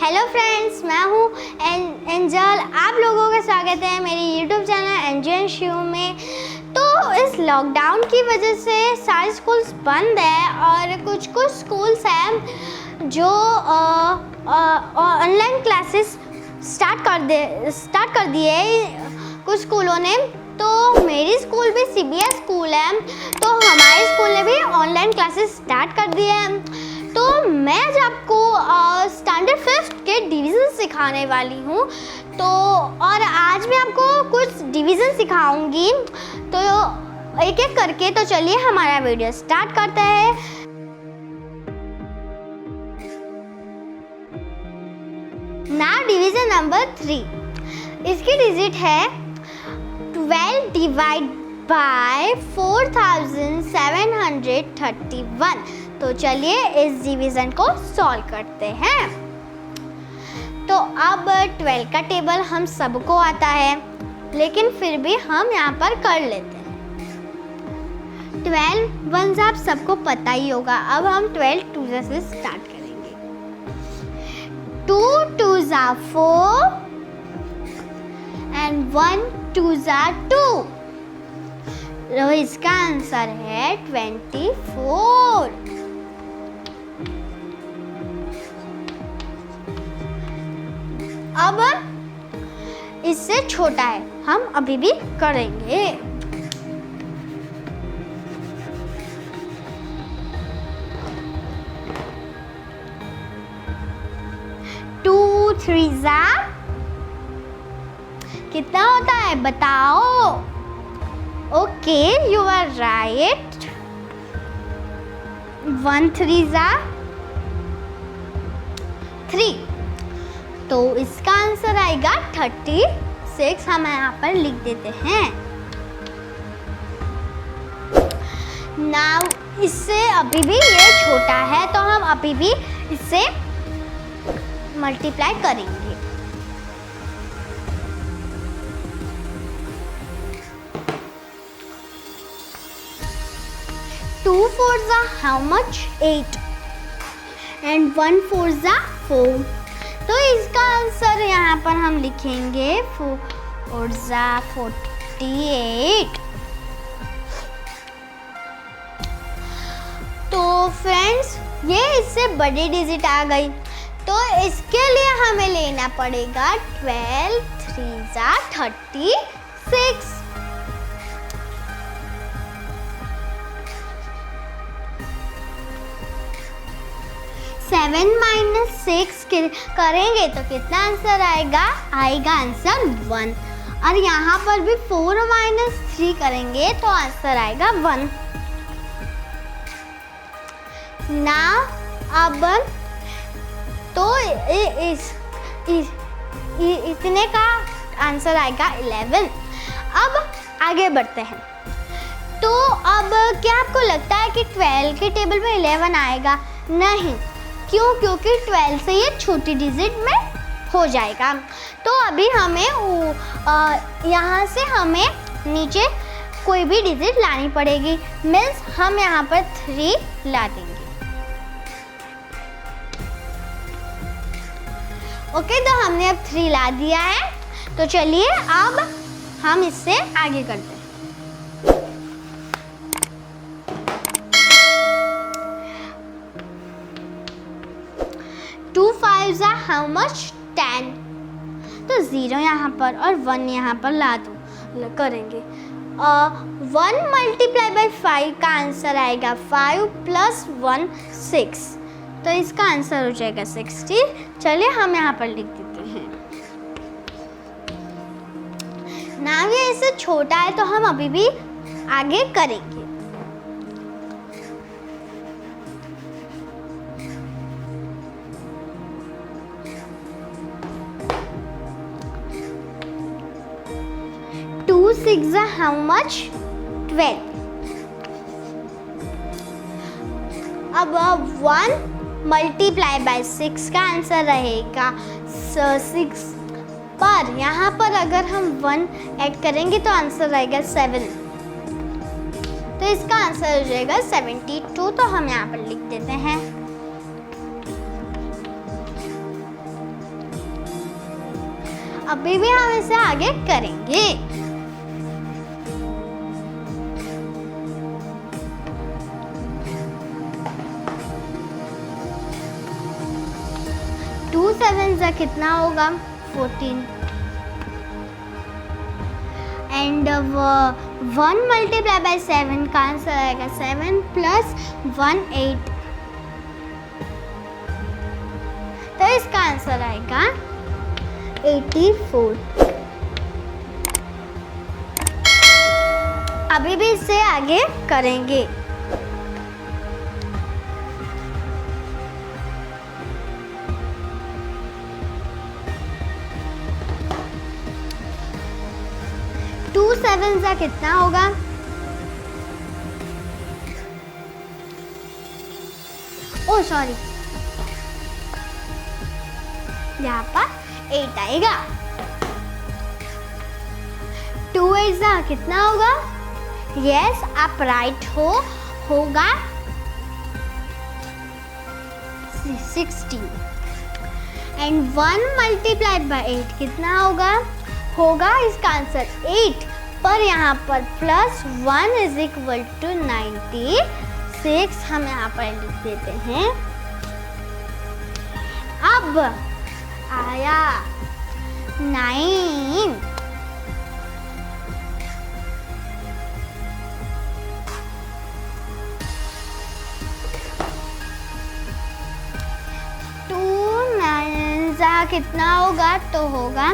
Hello friends, मैं हूँ angel. आप लोगों का स्वागत है मेरे यूट्यूब चैनल एंजल शिव में। तो इस लॉकडाउन की वजह से सारे स्कूल्स बंद है और कुछ स्कूल्स हैं जो ऑनलाइन क्लासेस स्टार्ट कर दिए कुछ स्कूलों ने। तो मेरी स्कूल भी सीबीएस स्कूल है, तो हमारे स्कूल ने भी ऑनलाइन क्लासेस स्टार्ट कर दिए हैं। तो मैं आज आपको स्टैंडर्ड 5 के डिवीज़न सिखाने वाली हूँ। तो और आज मैं आपको कुछ डिवीज़न सिखाऊंगी, तो एक एक करके। तो चलिए हमारा वीडियो स्टार्ट करते हैं। नाउ डिवीज़न नंबर 3, इसकी डिजिट है 12 डिवाइड बाय 4731। तो चलिए इस डिवीज़न को सॉल्व करते हैं। तो अब 12 का टेबल हम सबको आता है, लेकिन फिर भी हम यहाँ पर कर लेते हैं। 12 वंस आप सबको पता ही होगा। अब हम 12 2s से स्टार्ट करेंगे। 2 2s are 4 and 1 2s are 2। तो इसका आंसर है 24। अब इससे छोटा है, हम अभी भी करेंगे। 2 3s are कितना होता है बताओ? Okay, you are right. 1 3s are 3। तो इसका आंसर आएगा 36। हम यहाँ पर लिख देते हैं। नाउ इससे अभी भी ये छोटा है, तो हम अभी भी इससे मल्टीप्लाई करेंगे। 2 4s are how much? 8 and 1 4s are 4। तो इसका आंसर यहाँ पर हम लिखेंगे 4s are 48। तो फ्रेंड्स, ये इससे बड़ी डिजिट आ गई, तो इसके लिए हमें लेना पड़ेगा 12 3s are 36। 7 minus 6 करेंगे तो कितना आंसर आएगा? आएगा आंसर 1। और यहाँ पर भी 4 minus 3 करेंगे तो आंसर आएगा 1। ना अब तो इतने का आंसर आएगा 11। अब आगे बढ़ते हैं। तो अब क्या आपको लगता है कि 12 के टेबल में 11 आएगा? नहीं। क्यों? क्योंकि 12 से ये छोटी डिजिट में हो जाएगा। तो अभी हमें यहाँ से हमें नीचे कोई भी डिजिट लानी पड़ेगी। मीन्स हम यहाँ पर 3 ला देंगे। ओके, तो हमने अब 3 ला दिया है। तो चलिए अब हम इससे आगे करते हैं। 2 5s are how much? 10। तो 0 यहाँ पर और 1 यहाँ पर ला दो करेंगे। 1 मल्टीप्लाई बाई 5 का आंसर आएगा 5 प्लस 1 6। तो इसका आंसर हो जाएगा 60। चलिए हम यहाँ पर लिख देते हैं। नाम ये इससे छोटा है, तो हम अभी भी आगे करेंगे। 2 6s are how much? 12। अब 1 मल्टीप्लाई बाय 6 का आंसर रहेगा 6। पर यहाँ पर अगर हम 1 ऐड करेंगे तो आंसर आएगा 7। तो इसका आंसर हो जाएगा 72। तो हम यहाँ पर लिख देते हैं। अभी भी हम इसे आगे करेंगे। टू सेवन ज़ा कितना होगा 14 एंड 1 मल्टीप्लाई बाय 7 का आंसर आएगा 7 प्लस 1 8। तो इसका आंसर आएगा 84। अभी भी इससे आगे करेंगे। टू सेवन ज़ा कितना होगा? ओ सॉरी, यहाँ पर 8 आएगा। 2 8 ज़ा कितना होगा? यस, आप राइट होगा 16 एंड 1 मल्टीप्लाइड बाय 8 कितना होगा इसका आंसर 8, पर यहाँ पर प्लस 1 इज इक्वल टू 96 हम यहाँ पर लिख देते हैं। अब आया 9। कितना होगा? तो होगा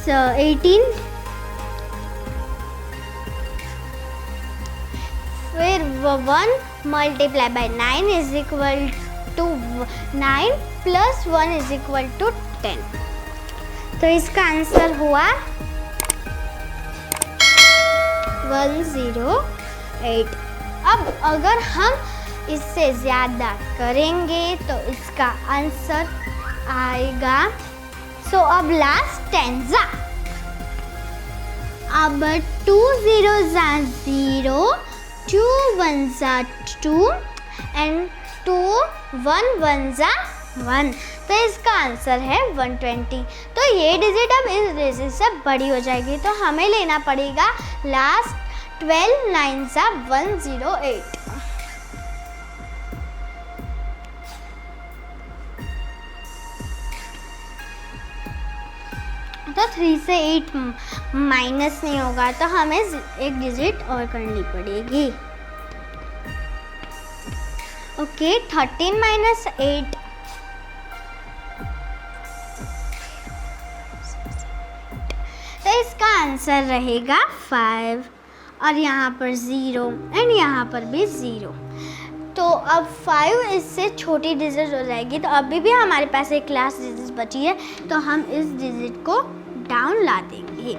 18, फिर 1 multiply by 9 is equal to 9 plus 1 is equal to 10। तो इसका आंसर हुआ 108। अब अगर हम इससे ज़्यादा करेंगे तो इसका आंसर आएगा। सो अब लास्ट 10 ज़ा। अब 2 0 ज़ा 0, 2 1 ज़ा 2 एंड 2 1 1 ज़ा 1। तो इसका आंसर है 120। तो ये डिजिट अब इस डिजिट से बड़ी हो जाएगी, तो हमें लेना पड़ेगा लास्ट 12 9 ज़ा 108। तो 3 से 8 माइनस नहीं होगा, तो हमें एक डिजिट और करनी पड़ेगी। ओके, 13 माइनस 8 तो इसका आंसर रहेगा 5 और यहाँ पर 0 एंड यहाँ पर भी 0। तो अब 5 इससे छोटी डिजिट हो जाएगी, तो अभी भी हमारे पास एक लास्ट डिजिट बची है, तो हम इस डिजिट को डाउन ला देंगे,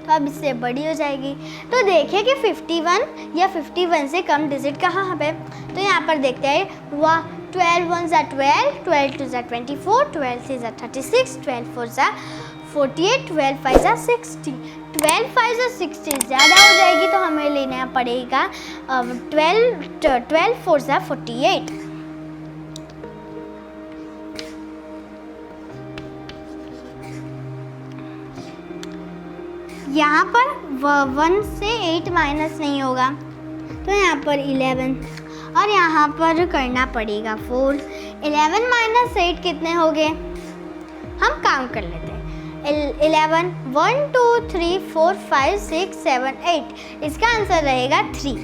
तो अब इससे बड़ी हो जाएगी। तो देखिए कि 51 या 51 से कम डिजिट कहाँ पे, तो यहाँ पर देखते हैं वह 12 1 ज़ा 12, 12 2 ज़ा 24, 12 3 ज़ा 36, 12 4 ज़ा 48, 12 5 ज़ा 60। 12 5 ज़ा 60 ज़्यादा हो जाएगी, तो हमें लेना पड़ेगा 12 4 ज़ा 48। यहाँ पर 1 से 8 माइनस नहीं होगा, तो यहाँ पर 11 और यहाँ पर करना पड़ेगा 4। 11 माइनस 8 कितने हो गए? हम काउंट कर लेते हैं। 11 1 2 3 4 5 6 7 8, इसका आंसर रहेगा 3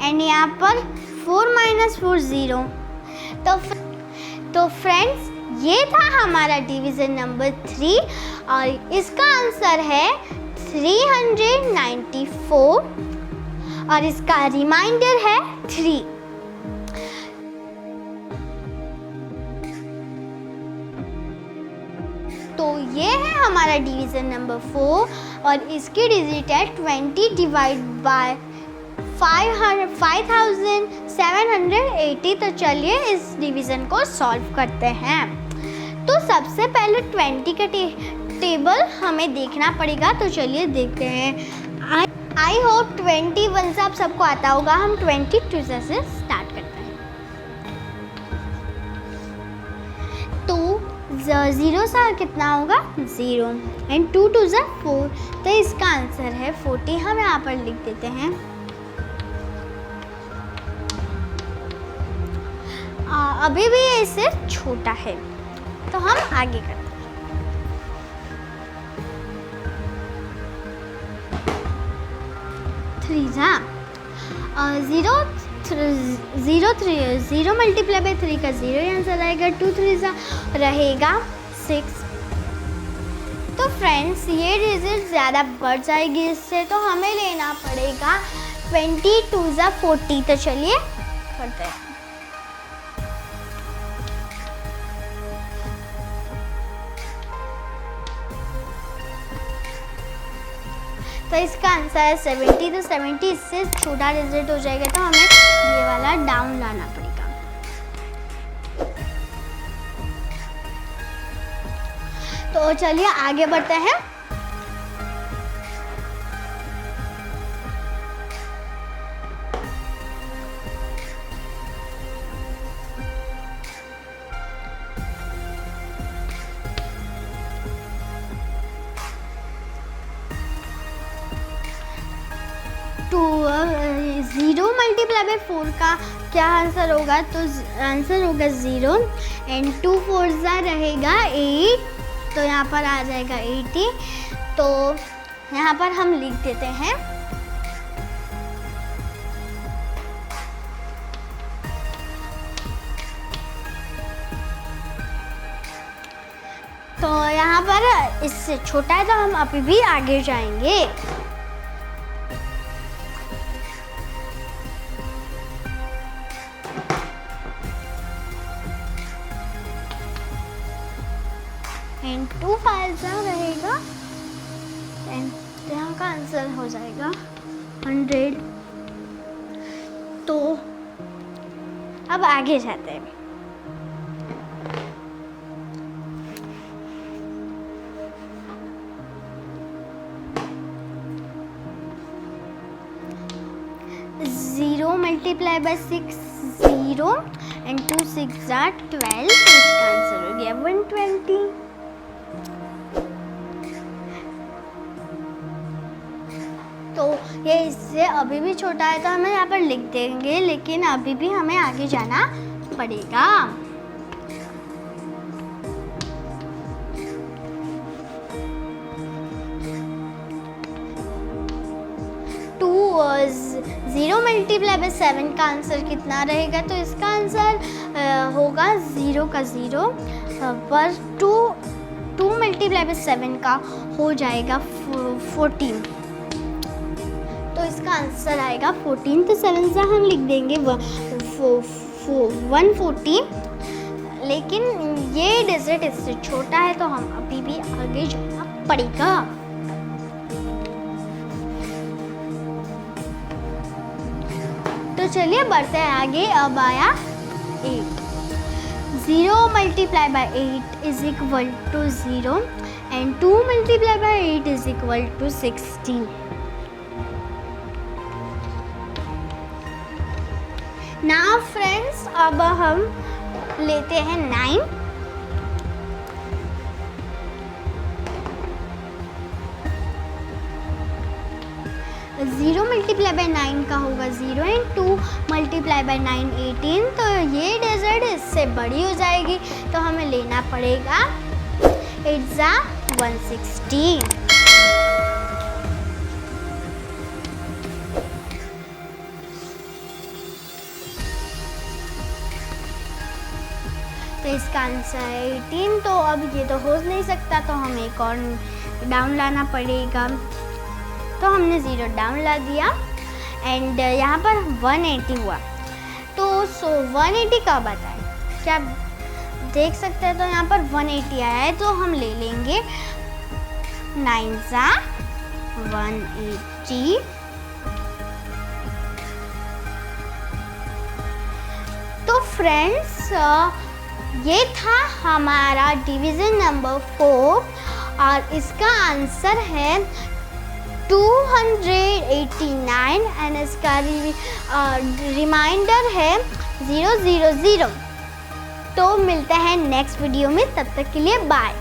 एंड यहाँ पर 4 माइनस 4 0। तो फ्रेंड्स, ये था हमारा डिवीज़न नंबर 3 और इसका आंसर है 394 और इसका रिमाइंडर है 3। तो ये है हमारा डिवीज़न नंबर 4 और इसकी डिजिट है 20 डिवाइड बाय 5780। तो चलिए इस डिवीज़न को सॉल्व करते हैं। तो सबसे पहले 20 का टेबल हमें देखना पड़ेगा, तो चलिए देखते हैं। आई होप 21 से आप सबको आता होगा। हम 22 से स्टार्ट करते हैं। 2 ज़ीरो सा कितना होगा 0 एंड 2 2 ज़ा 4, तो इसका आंसर है 40। हम यहाँ पर लिख देते हैं। अभी भी ये इससे छोटा है, तो हम आगे करते हैं। 3 ज़ा 0 मल्टीप्लाई बाई 3 का 0 आंसर आएगा। 2 3 ज़ा रहेगा 6। तो फ्रेंड्स ये डिजिट ज़्यादा बढ़ जाएगी इससे, तो हमें लेना पड़ेगा 22 ज़ा 40। तो चलिए करते हैं। तो इसका आंसर है 70। तो 70 इससे छोटा डिजिट हो जाएगा, तो हमें ये वाला डाउन लाना पड़ेगा। तो चलिए आगे बढ़ते हैं। तो 0 मल्टीप्लाई बाई 4 का क्या आंसर होगा? तो आंसर होगा 0 एंड 2 4 ज़ा रहेगा 8, तो यहाँ पर आ जाएगा 80। तो यहाँ पर हम लिख देते हैं। तो यहाँ पर इससे छोटा है, तो हम अभी भी आगे जाएंगे। एंड 2 5 ज़ा रहेगा एंड यहाँ का आंसर हो जाएगा 100। तो अब आगे जाते हैं। ज़ीरो मल्टीप्लाई बाई 6 0 एंड 2 6 ज़ा 12, तो इसका आंसर हो गया 120। तो ये इससे अभी भी छोटा है, तो हमें यहाँ पर लिख देंगे, लेकिन अभी भी हमें आगे जाना पड़ेगा। टू 0 मल्टीप्लाई बाई 7 का आंसर कितना रहेगा? तो इसका आंसर होगा 0 का 0, पर 2 मल्टीप्लाई बाई 7 का हो जाएगा 14, तो इसका आंसर आएगा 14। तो 7 से हम लिख देंगे 140, लेकिन ये डिजिट इससे छोटा है, तो हम अभी भी आगे जाना पड़ेगा। तो चलिए बढ़ते हैं आगे। अब आया 8। 0 multiply by 8 is equal to 0 and 2 multiply by 8 is equal to 16। Now friends, अब हम लेते हैं 9। ज़ीरो मल्टीप्लाई बाई 9 का होगा 0 एंड 2 मल्टीप्लाई बाई 9 18, तो ये डिजिट इससे बड़ी हो जाएगी, तो हमें लेना पड़ेगा 8 ज़ा 160। तो इसका आंसर है 18। तो अब ये तो हो नहीं सकता, तो हमें एक और डाउन लाना पड़ेगा। तो हमने 0 डाउन ला दिया एंड यहाँ पर 180 हुआ। तो 180 कब आता है, क्या देख सकते हैं? तो यहाँ पर 180 आया है, तो हम ले लेंगे 9 ज़ा 180। तो फ्रेंड्स, ये था हमारा डिवीज़न नंबर 4 और इसका आंसर है 289 एंड इसका रिमाइंडर है 000। तो मिलते हैं नेक्स्ट वीडियो में, तब तक के लिए बाय।